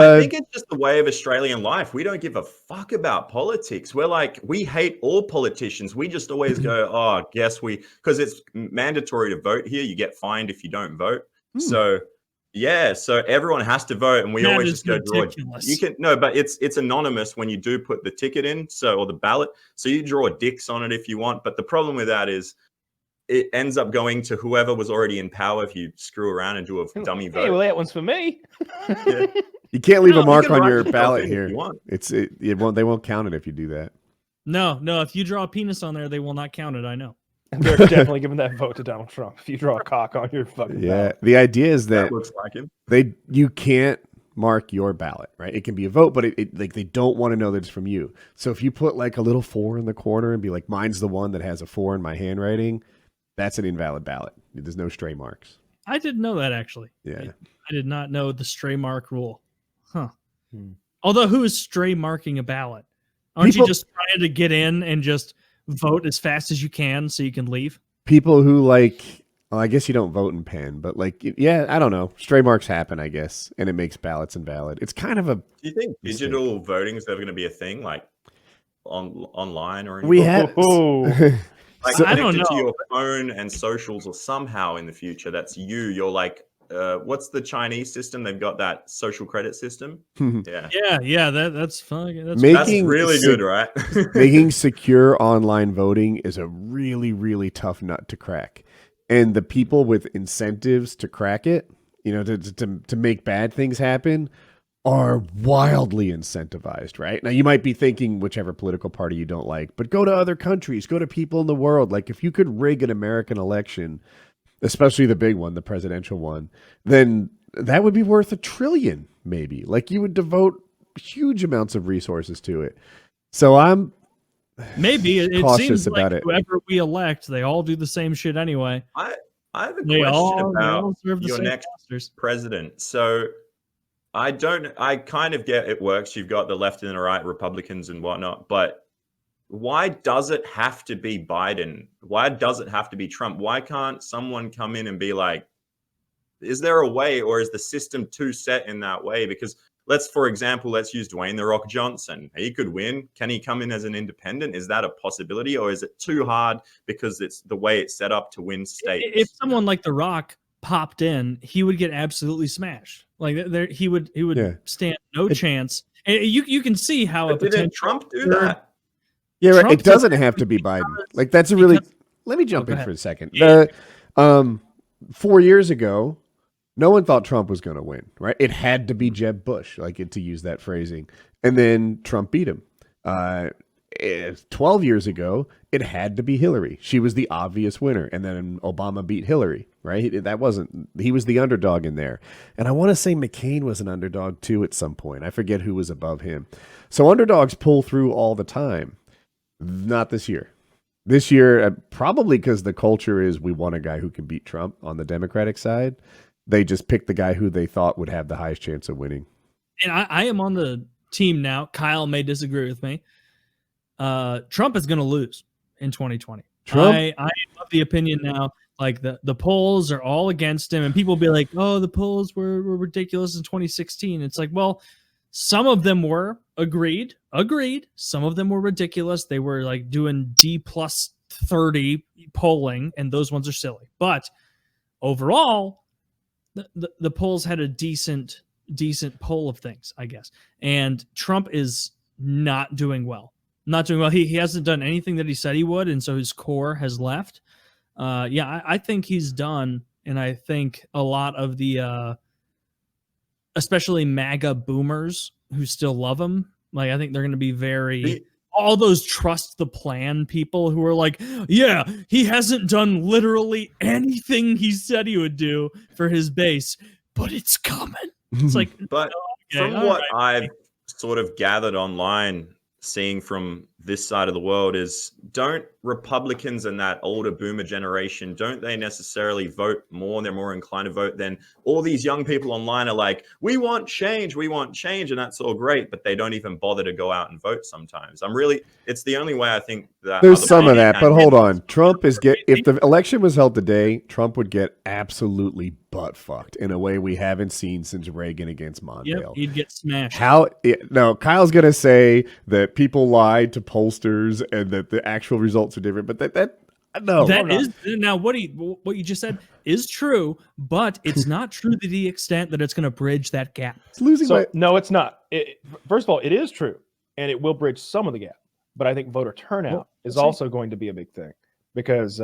I think it's just the way of Australian life. We don't give a fuck about politics. We're like, we hate all politicians. We just always go, oh, because it's mandatory to vote here. You get fined if you don't vote. So, yeah, so everyone has to vote, and we always just go draw. But it's anonymous when you do put the ticket in, or the ballot. So you draw dicks on it if you want. But the problem with that is, it ends up going to whoever was already in power if you screw around and do a dummy vote. Hey, well, that one's for me. Yeah. You can't leave a mark on your ballot here. They won't count it if you do that. No. If you draw a penis on there, they will not count it. I know. They're definitely giving that vote to Donald Trump. If you draw a cock on your fucking ballot. The idea is that looks like him. You can't mark your ballot, right? It can be a vote, but like they don't want to know that it's from you. So if you put like a little 4 in the corner and be like, mine's the one that has a 4 in my handwriting, that's an invalid ballot. There's no stray marks. I didn't know that, actually. Yeah. I did not know the stray mark rule. Huh. Although, who is stray marking a ballot? Aren't you just trying to get in and just vote as fast as you can so you can leave? People who I guess you don't vote in pen, but I don't know. Stray marks happen, I guess, and it makes ballots invalid. It's kind of a... Do you think digital voting is ever going to be a thing, like online or anything? We have... I don't know. To your phone and socials or somehow in the future, that's you. You're like, what's the Chinese system? They've got that social credit system. Yeah. That's fun. That's really good, right? Making secure online voting is a really, really tough nut to crack. And the people with incentives to crack it, to make bad things happen, are wildly incentivized, right? Now, you might be thinking whichever political party you don't like, but go to other countries, go to people in the world. Like, if you could rig an American election, especially the big one, the presidential one, then that would be worth $1 trillion, maybe. Like, you would devote huge amounts of resources to it. So I'm it seems like whoever we elect, they all do the same shit anyway. I have a question about your next president. So I kind of get it works. You've got the left and the right, Republicans and whatnot, but why does it have to be Biden? Why does it have to be Trump? Why can't someone come in and be like, is there a way, or is the system too set in that way? Because for example, let's use Dwayne "The Rock" Johnson. He could win. Can he come in as an independent? Is that a possibility, or is it too hard because it's the way it's set up to win states? If someone like The Rock popped in, he would get absolutely smashed. Like he would stand no chance. And you can see how didn't Trump do that? Yeah, right. It doesn't have to be Biden. Like, that's a really. Let me jump in for a second. 4 years ago, no one thought Trump was going to win. Right? It had to be Jeb Bush, to use that phrasing, and then Trump beat him. 12 years ago, it had to be Hillary. She was the obvious winner. And then Obama beat Hillary, right? He was the underdog in there. And I want to say McCain was an underdog too at some point. I forget who was above him. So underdogs pull through all the time. Not this year. This year, probably because the culture is we want a guy who can beat Trump on the Democratic side. They just picked the guy who they thought would have the highest chance of winning. And I am on the team now. Kyle may disagree with me. Trump is going to lose in 2020. I am of the opinion now, like the polls are all against him, and people will be like, oh, the polls were ridiculous in 2016. It's like, well, some of them were agreed. Some of them were ridiculous. They were like doing D+30 polling, and those ones are silly. But overall, the polls had a decent poll of things, I guess. And Trump is not doing well. He hasn't done anything that he said he would, and so his core has left. I think he's done, and I think a lot of the especially MAGA boomers who still love him, I think they're going to be all those trust the plan people who are like, yeah, he hasn't done literally anything he said he would do for his base, but it's coming. It's like, but from what I've sort of gathered online, seeing from this side of the world is, don't Republicans and that older boomer generation, don't they necessarily vote more? They're more inclined to vote than all these young people online are like, we want change. And that's all great. But they don't even bother to go out and vote sometimes. It's the only way I think that there's some of that, but hold on. Trump if the election was held today, Trump would get absolutely butt fucked in a way we haven't seen since Reagan against Mondale. Yep, he'd get smashed. Kyle's gonna say that people lied to pollsters and that the actual results are different, but that is now what you just said is true, but it's not true to the extent that it's going to bridge that gap. No, it's not. First of all, it is true, and it will bridge some of the gap. But I think voter turnout is also going to be a big thing because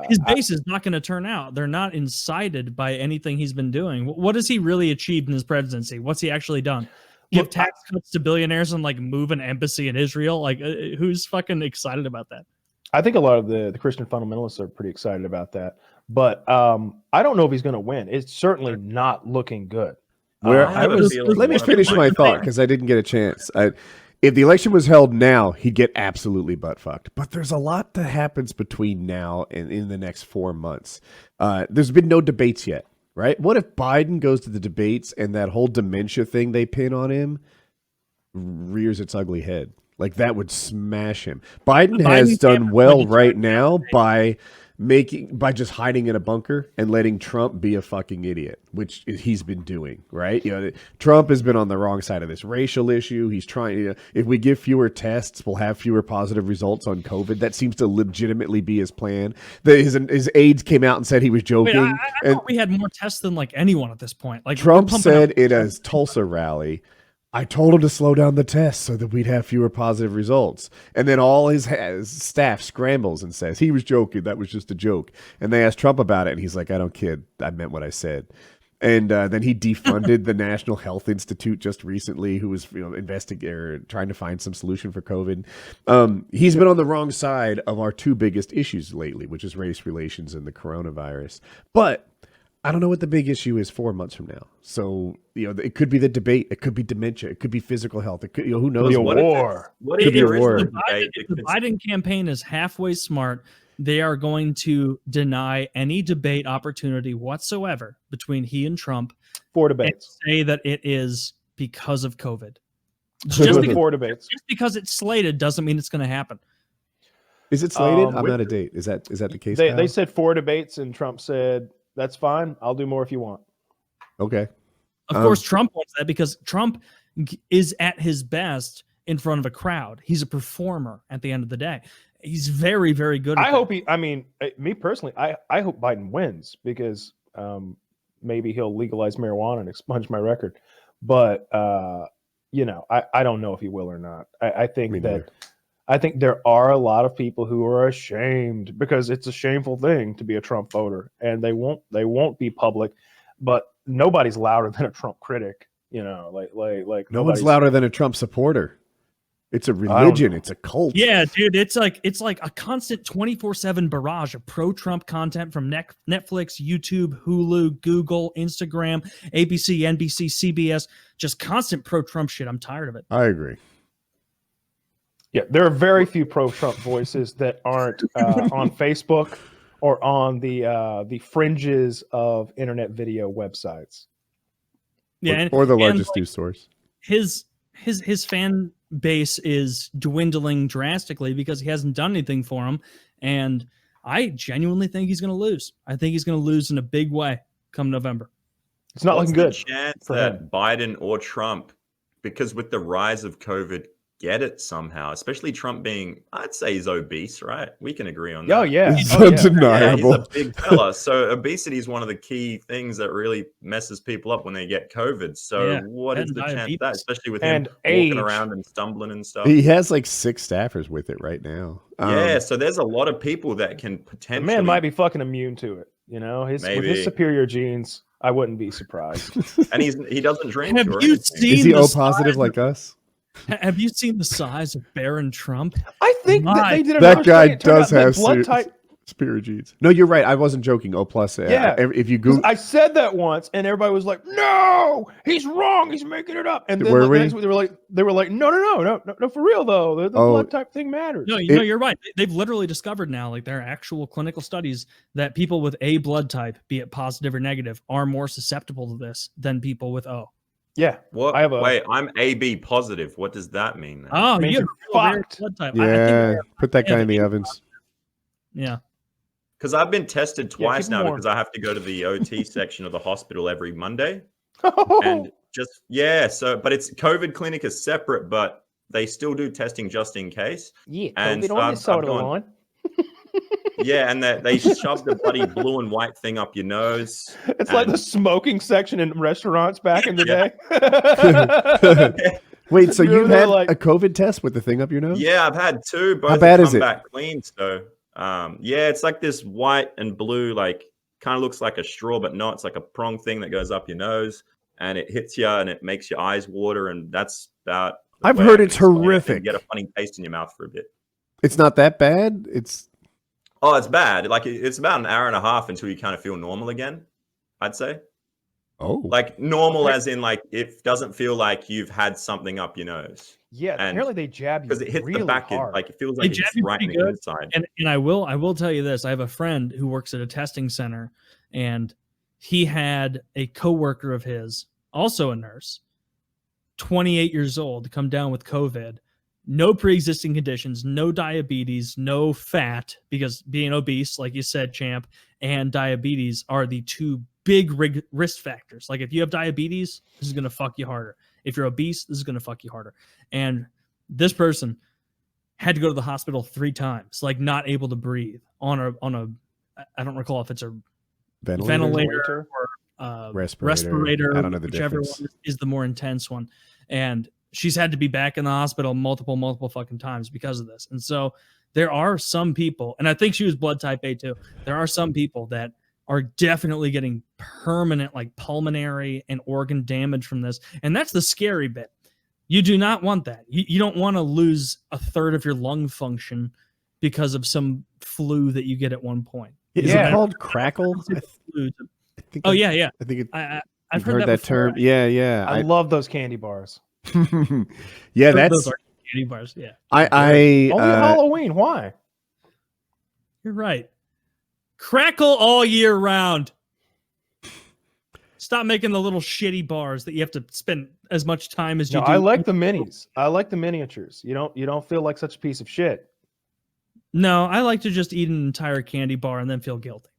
his base is not going to turn out. They're not incited by anything he's been doing. What has he really achieved in his presidency? What's he actually done? Give tax cuts to billionaires and like move an embassy in Israel? Like, who's fucking excited about that? I think a lot of the Christian fundamentalists are pretty excited about that. But I don't know if he's going to win. It's certainly not looking good. Let me finish my thought because I didn't get a chance. If the election was held now, he'd get absolutely butt fucked. But there's a lot that happens between now and in the next 4 months. There's been no debates yet, right? What if Biden goes to the debates and that whole dementia thing they pin on him rears its ugly head? Like that would smash him. Biden has done well right now by just hiding in a bunker and letting Trump be a fucking idiot, which he's been doing, right? Trump has been on the wrong side of this racial issue. He's trying, if we give fewer tests, we'll have fewer positive results on COVID. That seems to legitimately be his plan. His aides came out and said he was joking. Wait, I thought we had more tests than like anyone at this point. Like Trump said in a Tulsa rally, I told him to slow down the tests so that we'd have fewer positive results. And then all his staff scrambles and says, he was joking. That was just a joke. And they asked Trump about it. And he's like, I don't kid. I meant what I said. And then he defunded the National Health Institute just recently, who was trying to find some solution for COVID. He's been on the wrong side of our two biggest issues lately, which is race relations and the coronavirus. But I don't know what the big issue is 4 months from now. So, it could be the debate. It could be dementia. It could be physical health. It could, who knows? It could be a war. Could be a war. If the Biden campaign is halfway smart, they are going to deny any debate opportunity whatsoever between he and Trump. 4 debates. And say that it is because of COVID. Just 4 debates. Just because it's slated doesn't mean it's going to happen. Is it slated? I'm out of date. Is that the case? They said 4 debates, and Trump said, that's fine. I'll do more if you want. Okay. Of course, Trump wants that because Trump is at his best in front of a crowd. He's a performer at the end of the day. He's very, very good. Me personally, I hope Biden wins because maybe he'll legalize marijuana and expunge my record. But, I don't know if he will or not. I think there are a lot of people who are ashamed because it's a shameful thing to be a Trump voter, and they won't be public. But nobody's louder than a Trump critic. Like no one's louder than a Trump supporter. It's a religion. It's a cult. Yeah, dude. It's like a constant 24/7 barrage of pro-Trump content from Netflix, YouTube, Hulu, Google, Instagram, ABC, NBC, CBS. Just constant pro-Trump shit. I'm tired of it. I agree. Yeah, there are very few pro-Trump voices that aren't on Facebook or on the fringes of internet video websites. Yeah, or the largest news source. His fan base is dwindling drastically because he hasn't done anything for him, and I genuinely think he's going to lose. I think he's going to lose in a big way come November. It's not looking good. Chance that Biden or Trump, because with the rise of COVID, get it somehow, especially Trump being, I'd say he's obese, right? We can agree on that. Oh, yeah. It's undeniable. Yeah, he's a big fella. So obesity is one of the key things that really messes people up when they get COVID. So what is the chance of that, especially with him walking around and stumbling and stuff? He has like 6 staffers with it right now. So there's a lot of people that can potentially... The man might be fucking immune to it. With his superior genes, I wouldn't be surprised. And he doesn't drink. Have you seen is he O positive like us? Have you seen the size of Barron Trump? I think that they did that guy does have blood type. Spirigenes. No, you're right. I wasn't joking. O+. Yeah. If you Google, I said that once, and everybody was like, "No, he's wrong. He's making it up." And then Were like, we? the next week they were like, "No, for real though. The blood type thing matters." No, you're right. They've literally discovered now, like there are actual clinical studies that people with A blood type, be it positive or negative, are more susceptible to this than people with O. Yeah. What? Wait, I'm AB positive. What does that mean? Then? Oh, you have a rare blood type. Yeah, put that guy in the ovens. Yeah. Because I've been tested twice now because I have to go to the OT section of the hospital every Monday. And so, but it's COVID clinic is separate, but they still do testing just in case. Yeah, and COVID on this side of the line. Yeah, and they shove the bloody blue and white thing up your nose. It's like the smoking section in restaurants back in the day. Wait, so you've had a COVID test with the thing up your nose? Yeah, I've had 2. Both How bad is it? Back clean. So, it's like this white and blue, like kind of looks like a straw, but no, it's like a prong thing that goes up your nose, and it hits you, and it makes your eyes water, and that's about. I've heard it's horrific. You get a funny taste in your mouth for a bit. It's not that bad. It's bad. Like it's about an hour and a half until you kind of feel normal again, I'd say. Oh, like normal as in like it doesn't feel like you've had something up your nose. Yeah, apparently they jab you because it hits really the back hard. end, like it feels like it's right in the inside. And I will tell you this: I have a friend who works at a testing center, and he had a coworker of his, also a nurse, 28 years old, come down with COVID. No pre-existing conditions, no diabetes, no fat, because being obese, like you said, Champ, and diabetes are the 2 big risk factors. Like if you have diabetes, this is going to fuck you harder. If you're obese, this is going to fuck you harder. And this person had to go to the hospital 3 times, like not able to breathe on a I don't recall if it's a ventilator or respirator. I don't know the whichever difference. one is the more intense one. And she's had to be back in the hospital multiple fucking times because of this. And so there are some people, and I think she was blood type A too. There are some people that are definitely getting permanent like pulmonary and organ damage from this. And that's the scary bit. You do not want that. You don't want to lose a third of your lung function because of some flu that you get at one point. Is it called crackle? I think yeah. I think I've heard that term. Yeah. I love those candy bars. Yeah, those are candy bars. Yeah. Only Halloween. Why? You're right. Crackle all year round. Stop making the little shitty bars that you have to spend as much time as you do. I like the minis. I like the miniatures. You don't feel like such a piece of shit. No, I like to just eat an entire candy bar and then feel guilty.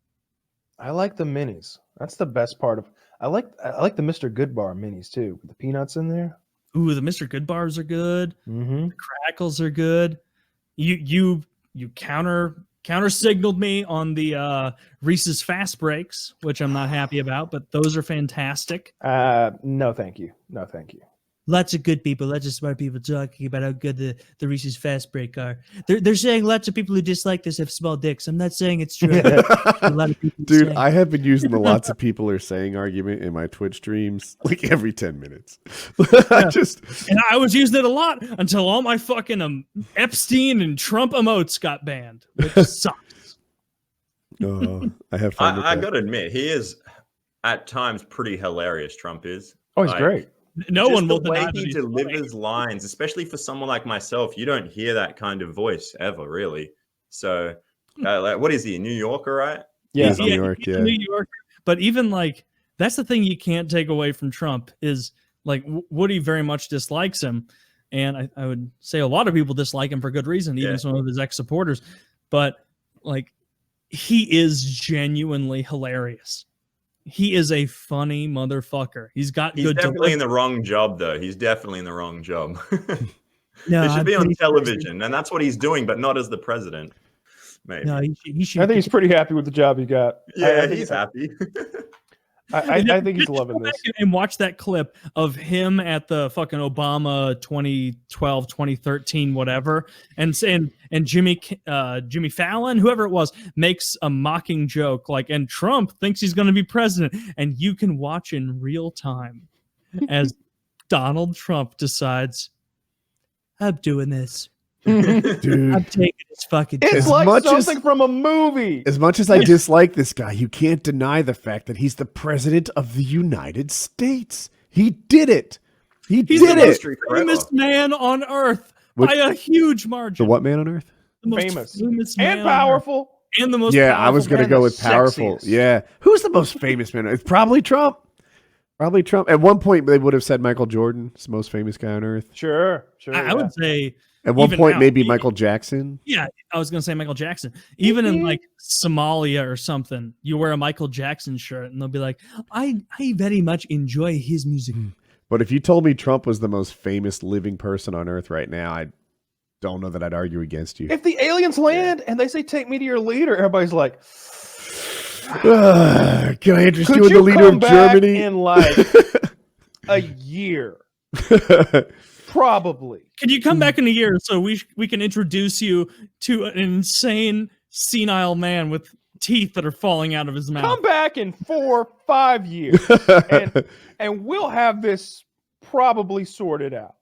I like the minis. That's the best part of. I like the Mr. Good Bar minis too, with the peanuts in there. Ooh, the Mr. Good bars are good. Mm-hmm. The crackles are good. You counter signaled me on the Reese's Fast Breaks, which I'm not happy about, but those are fantastic. No, thank you. Lots of good people, lots of smart people talking about how good the Reese's Fast Break are. They're saying lots of people who dislike this have small dicks. I'm not saying it's true. A lot of people Dude, I have been using the lots of people are saying argument in my Twitch streams like every 10 minutes. And I was using it a lot until all my fucking Epstein and Trump emotes got banned, which sucks. I have fun with I that. got to admit, he is at times pretty hilarious, Trump is. Oh, he's great. No one will the way deny he delivers lines, especially for someone like myself. You don't hear that kind of voice ever, really. So, like, what is he? New Yorker, right? Yeah, New York. Yeah, New York. But even like that's the thing you can't take away from Trump is like Woody very much dislikes him, and I would say a lot of people dislike him for good reason, even some of his ex-supporters. But like, he is genuinely hilarious. He is a funny motherfucker. He's good. Definitely in the wrong job, though. He's definitely in the wrong job. No, it should be on television, and that's what he's doing, but not as the president. Maybe. No, he should. I think he's pretty happy with the job he got. Yeah, he's happy. I think he's loving this. And watch that clip of him at the fucking Obama 2012, 2013, whatever, and Jimmy Fallon, whoever it was, makes a mocking joke like, and Trump thinks he's going to be president, and you can watch in real time as Donald Trump decides, I'm doing this. Dude, I'm taking his fucking. It's As like much as- something from a movie. as much as I dislike this guy, you can't deny the fact that he's the president of the United States. He did it. He's He's did the it. most famous man on earth by a huge margin. The what man on earth? The most Famous man and on earth. powerful. And the most Yeah, powerful I was going to and go the with powerful. sexiest. Yeah. Who's the most famous man? It's probably Trump. Probably Trump. At one point, they would have said Michael Jordan. It's the most famous guy on earth. Sure. I would say At one even point, now, maybe Michael Jackson. Yeah, I was gonna say Michael Jackson. Even in like Somalia or something, you wear a Michael Jackson shirt, and they'll be like, "I very much enjoy his music." But if you told me Trump was the most famous living person on earth right now, I don't know that I'd argue against you. If the aliens land and they say, "Take me to your leader," everybody's like, Can I interest "Could you in the leader come of back Germany? in like a year?" Probably. Can you come back in a year so we can introduce you to an insane senile man with teeth that are falling out of his mouth? Come back in 4-5 years, and we'll have this probably sorted out.